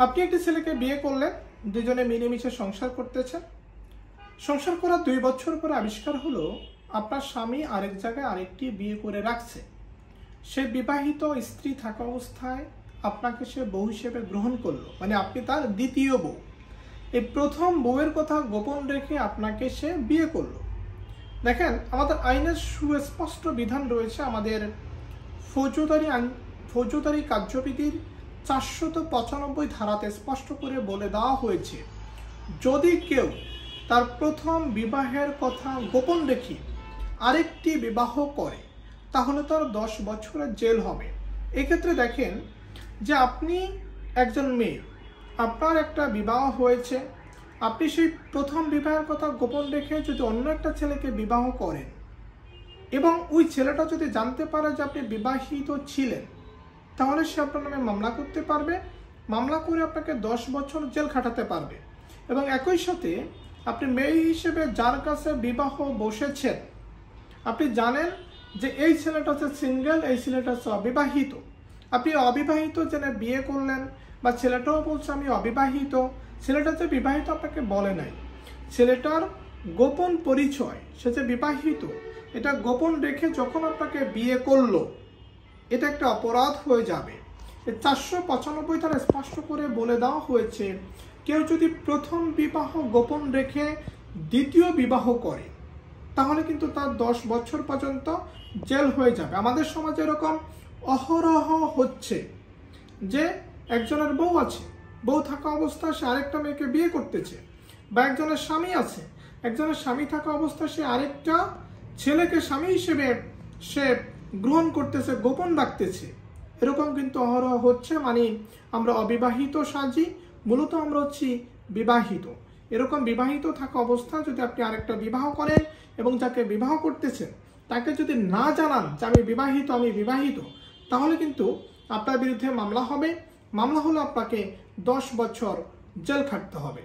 আপনি একটি ছেলেকে বিয়ে করলেন, দুজনে মিলেমিশে সংসার করতেছেন। সংসার করার 2 বছর পরে আবিষ্কার হলো আপনার স্বামী আরেক জায়গায় আরেকটি বিয়ে করে রাখছে। সে বিবাহিত স্ত্রী থাকা অবস্থায় আপনাকে সে বউ হিসেবে গ্রহণ করলো, মানে আপনি তার দ্বিতীয় বউ। এই প্রথম বউয়ের কথা গোপন রেখে আপনাকে সে বিয়ে করলো। দেখেন, আমাদের আইনের সুস্পষ্ট বিধান রয়েছে। আমাদের ফৌজদারি কার্যবিধির 495 ধারাতে স্পষ্ট করে বলে দেওয়া হয়েছে, যদি কেউ তার প্রথম বিবাহের কথা গোপন রেখে আরেকটি বিবাহ করে তাহলে তার 10 বছরের জেল হবে। এক্ষেত্রে দেখেন যে আপনি একজন মেয়ে, আপনার একটা বিবাহ হয়েছে, আপনি সেই প্রথম বিবাহের কথা গোপন রেখে যদি অন্য একটা ছেলেকে বিবাহ করেন এবং ওই ছেলেটা যদি জানতে পারে যে আপনি বিবাহিত ছিলেন, তাহলে সে আপনার নামে মামলা করতে পারবে। মামলা করে আপনাকে 10 বছর জেল খাটাতে পারবে। এবং একই সাথে আপনি মেয়ে হিসেবে যার কাছে বিবাহ বসেছেন, আপনি জানেন যে এই ছেলেটা হচ্ছে সিঙ্গেল, এই ছেলেটা হচ্ছে অবিবাহিত। আপনি অবিবাহিত জেনে বিয়ে করলেন, বা ছেলেটাও বলছে আমি অবিবাহিত, ছেলেটা যে বিবাহিত আপনাকে বলে নাই, ছেলেটার গোপন পরিচয়, সে যে বিবাহিত এটা গোপন রেখে যখন আপনাকে বিয়ে করলো, এটা একটা অপরাধ হয়ে যাবে। 495 ধারা স্পষ্ট করে বলে দেওয়া হয়েছে, কেউ যদি প্রথম বিবাহ গোপন রেখে দ্বিতীয় বিবাহ করে তাহলে কিন্তু তার 10 বছর পর্যন্ত জেল হয়ে যাবে। আমাদের সমাজে এরকম অহরহ হচ্ছে যে একজনের বউ আছে, বউ থাকা অবস্থায় সে আরেকটা মেয়েকে বিয়ে করতেছে, বা একজনের স্বামী আছে, একজনের স্বামী থাকা অবস্থায় সে আরেকটা ছেলেকে স্বামী হিসেবে সে গ্রহণ করতেছে, গোপন রাখতেছে। এরকম কিন্তু অহরহ হচ্ছে। মানে আমরা অবিবাহিত সাজি, মূলত আমরা হচ্ছি বিবাহিত। এরকম বিবাহিত থাকা অবস্থায় যদি আপনি আরেকটা বিবাহ করেন এবং যাকে বিবাহ করতেছেন তাকে যদি না জানান যে আমি বিবাহিত, তাহলে কিন্তু আপনার বিরুদ্ধে মামলা হবে। মামলা হলে আপনাকে 10 বছর জেল খাটতে হবে।